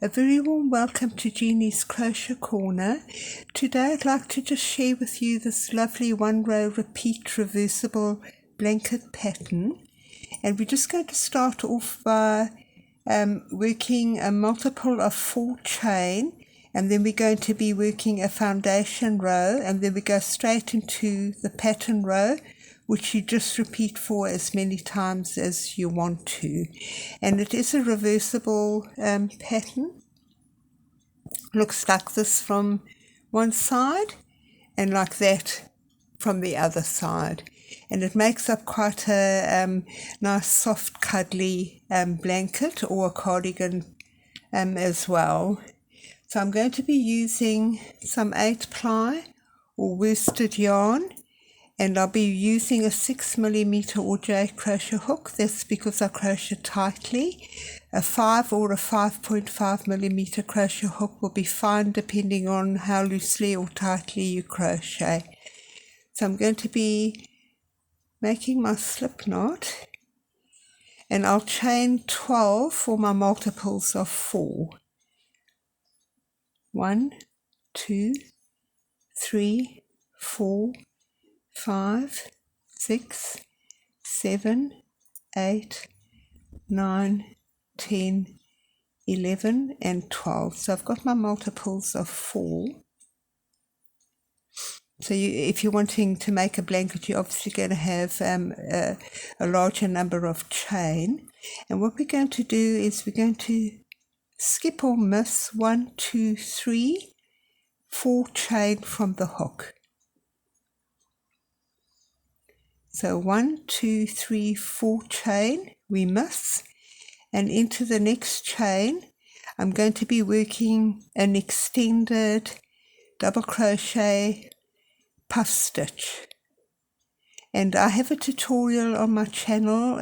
A very warm welcome to Genie's Crochet Corner. Today I'd like to just share with you this lovely one row repeat reversible blanket pattern, and we're just going to start off by working a multiple of 4 chain, and then we're going to be working a foundation row, and then we go straight into the pattern row, which you just repeat for as many times as you want to. And it is a reversible pattern. Looks like this from one side and like that from the other side. And it makes up quite a nice soft cuddly blanket or a cardigan as well. So I'm going to be using some 8-ply or worsted yarn, and I'll be using a 6mm or J crochet hook. That's because I crochet tightly. A 5 or a 5.5mm crochet hook will be fine depending on how loosely or tightly you crochet. So I'm going to be making my slip knot, and I'll chain 12 for my multiples of 4. 1, 2, 3, 4, 5, 6, 7, 8, 9, 10, 11 and 12. So I've got my multiples of 4. So if you're wanting to make a blanket, you're obviously going to have a larger number of chain. And what we're going to do is we're going to skip or miss 1, 2, 3, 4 chain from the hook. So 1, 2, 3, 4 chain we miss, and into the next chain I'm going to be working an extended double crochet puff stitch. And I have a tutorial on my channel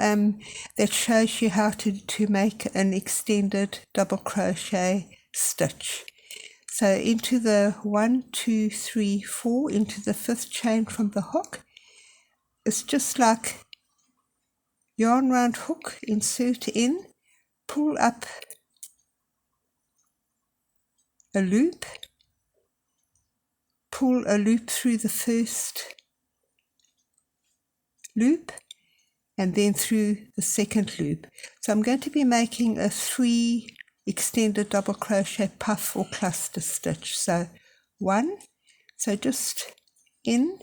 that shows you how to make an extended double crochet stitch. So into the 1, 2, 3, 4, into the 5th chain from the hook. It's just like yarn round hook, insert in, pull up a loop, pull a loop through the first loop, and then through the second loop. So I'm going to be making a 3 extended double crochet puff or cluster stitch. So 1, so just in,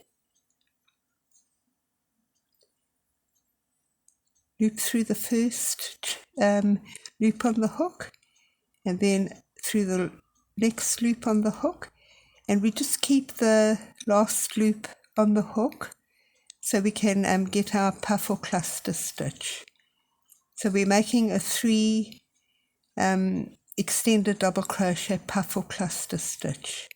loop through the first loop on the hook, and then through the next loop on the hook, and we just keep the last loop on the hook so we can get our puff or cluster stitch. So we're making a 3 extended double crochet puff or cluster stitch.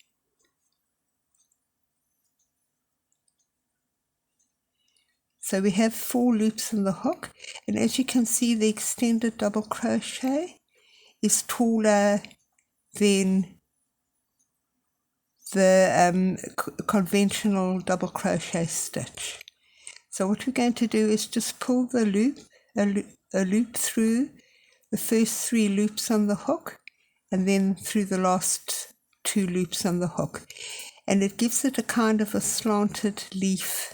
So we have 4 loops in the hook, and as you can see, the extended double crochet is taller than the conventional double crochet stitch. So what we're going to do is just pull the loop, a loop through the first 3 loops on the hook, and then through the last 2 loops on the hook, and it gives it a kind of a slanted leaf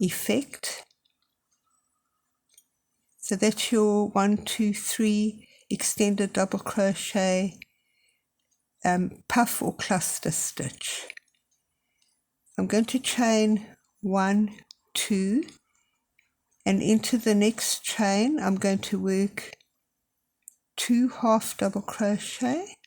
effect. So that's your 1, 2, 3 extended double crochet puff or cluster stitch. I'm going to chain 1, 2, and into the next chain I'm going to work 2 half double crochet,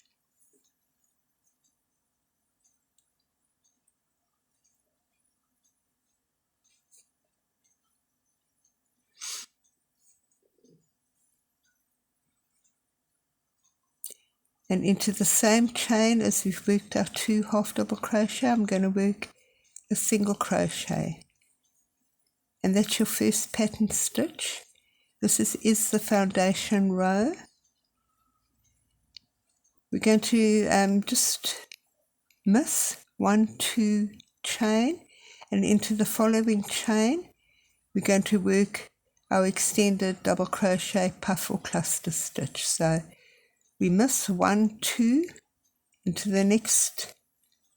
and into the same chain as we've worked our 2 half double crochet I'm going to work a single crochet, and that's your first pattern stitch. This is the foundation row. We're going to just miss 1, 2 chain, and into the following chain we're going to work our extended double crochet puff or cluster stitch. So we miss 1, 2 into the next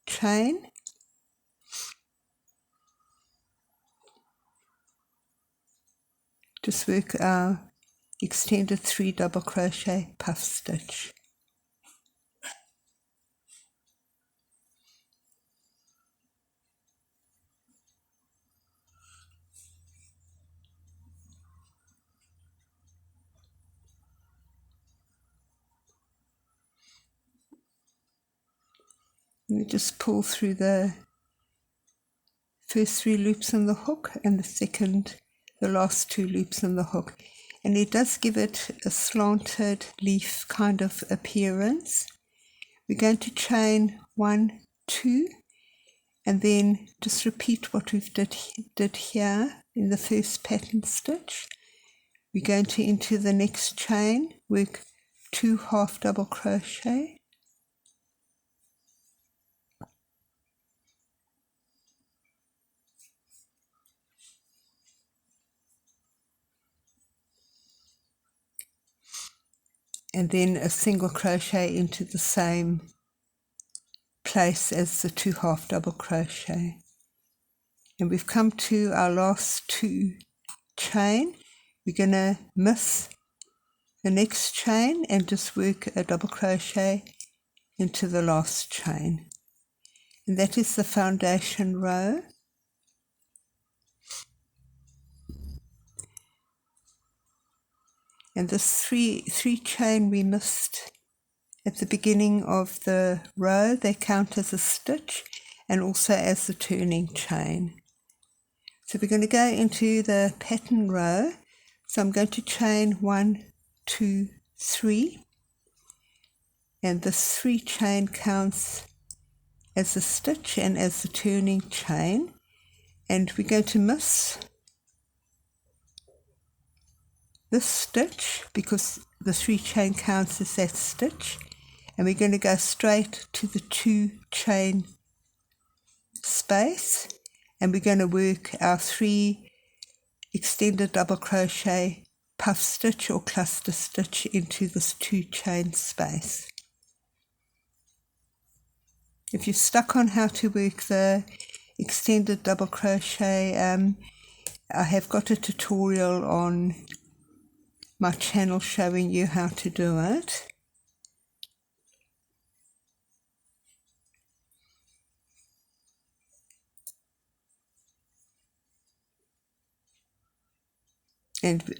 chain, just work our extended 3 double crochet puff stitch. And we just pull through the first 3 loops on the hook and the last 2 loops on the hook, and it does give it a slanted leaf kind of appearance. We're going to chain 1, 2, and then just repeat what we've did here in the first pattern stitch. We're going to into the next chain, work 2 half double crochet, and then a single crochet into the same place as the 2 half double crochet. And we've come to our last 2 chain. We're going to miss the next chain and just work a double crochet into the last chain, and that is the foundation row. And this three chain we missed at the beginning of the row, they count as a stitch and also as the turning chain. So we're going to go into the pattern row. So I'm going to chain 1, 2, 3, and this 3 chain counts as a stitch and as the turning chain, and we're going to miss this stitch because the 3 chain counts as that stitch, and we're going to go straight to the 2 chain space, and we're going to work our 3 extended double crochet puff stitch or cluster stitch into this 2 chain space. If you're stuck on how to work the extended double crochet, I have got a tutorial on my channel showing you how to do it. And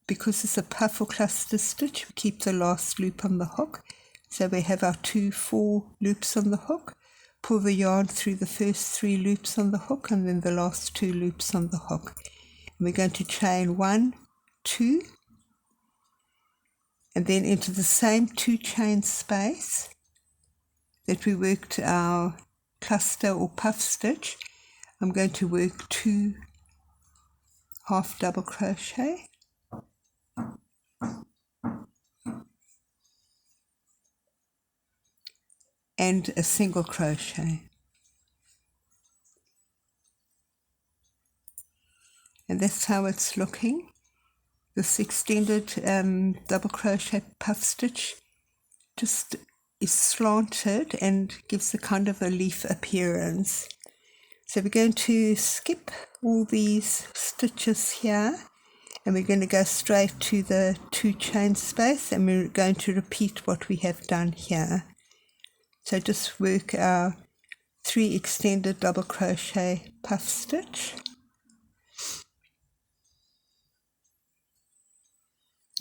because it's a puff or cluster stitch, we keep the last loop on the hook. So we have our 4 loops on the hook. Pull the yarn through the first 3 loops on the hook and then the last 2 loops on the hook. And we're going to chain 1, 2, and then into the same 2 chain space that we worked our cluster or puff stitch, I'm going to work 2 half double crochet, and a single crochet. And that's how it's looking. This extended double crochet puff stitch just is slanted and gives a kind of a leaf appearance. So we're going to skip all these stitches here, and we're going to go straight to the 2 chain space, and we're going to repeat what we have done here. So just work our 3 extended double crochet puff stitch,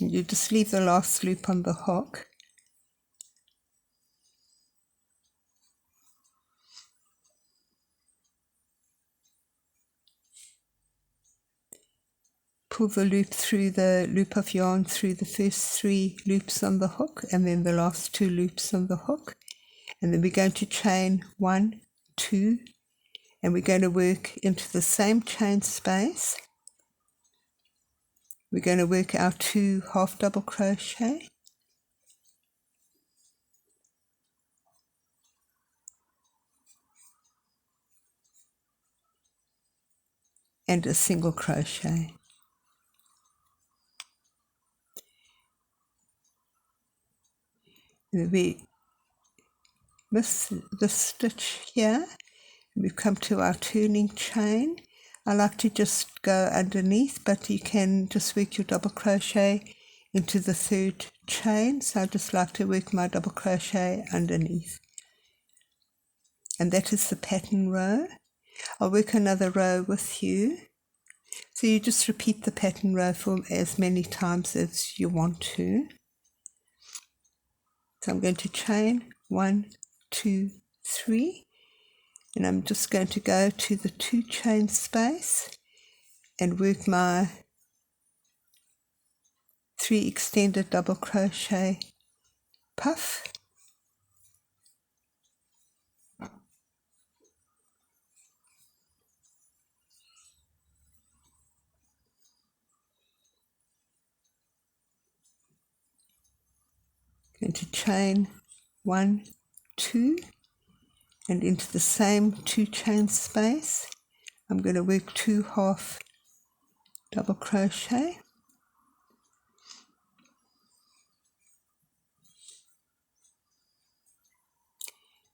and you just leave the last loop on the hook, pull the loop through the loop of yarn through the first 3 loops on the hook and then the last 2 loops on the hook, and then we're going to chain 1, 2, and we're going to work into the same chain space. We're going to work our 2 half double crochet, and a single crochet. We miss the stitch here. We've come to our turning chain. I like to just go underneath, but you can just work your double crochet into the third chain. So I just like to work my double crochet underneath. And that is the pattern row. I'll work another row with you. So you just repeat the pattern row for as many times as you want to. So I'm going to chain 1, 2, 3, and I'm just going to go to the 2 chain space and work my 3 extended double crochet puff. Going to chain 1, 2, and into the same 2 chain space I'm going to work 2 half double crochet,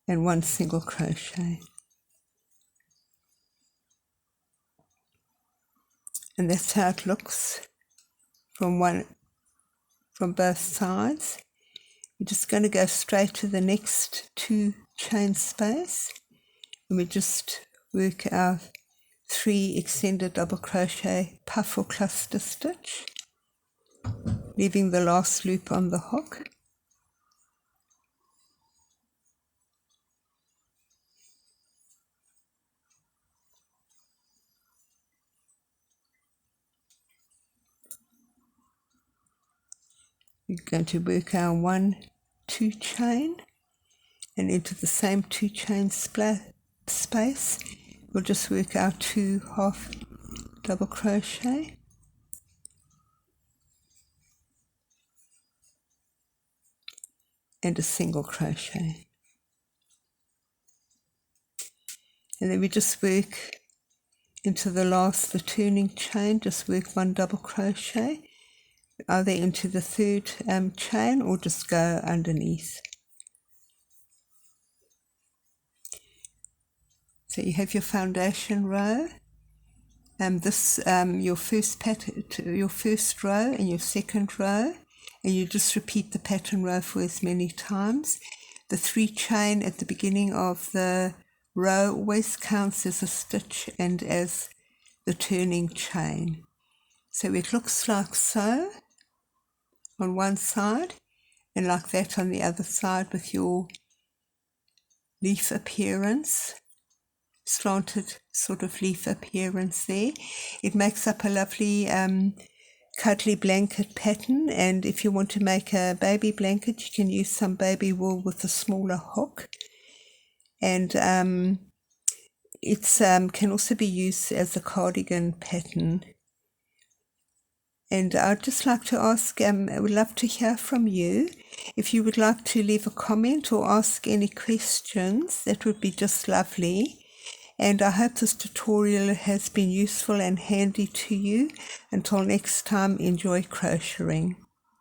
and 1 single crochet. And that's how it looks from both sides. We're just going to go straight to the next 2 chain space, and we just work our 3 extended double crochet puff or cluster stitch, leaving the last loop on the hook. We're going to work our 1, 2 chain, and into the same 2 chain space we'll just work our 2 half double crochet, and a single crochet. And then we just work into the turning chain, just work 1 double crochet either into the 3rd chain or just go underneath. So you have your foundation row, your first row and your second row, and you just repeat the pattern row for as many times. The 3 chain at the beginning of the row always counts as a stitch and as the turning chain. So it looks like so on one side, and like that on the other side, with your leaf appearance, slanted sort of leaf appearance there. It makes up a lovely cuddly blanket pattern, and if you want to make a baby blanket you can use some baby wool with a smaller hook, and it can also be used as a cardigan pattern. And I'd just like to ask, I would love to hear from you. If you would like to leave a comment or ask any questions, that would be just lovely. And I hope this tutorial has been useful and handy to you. Until next time, enjoy crocheting.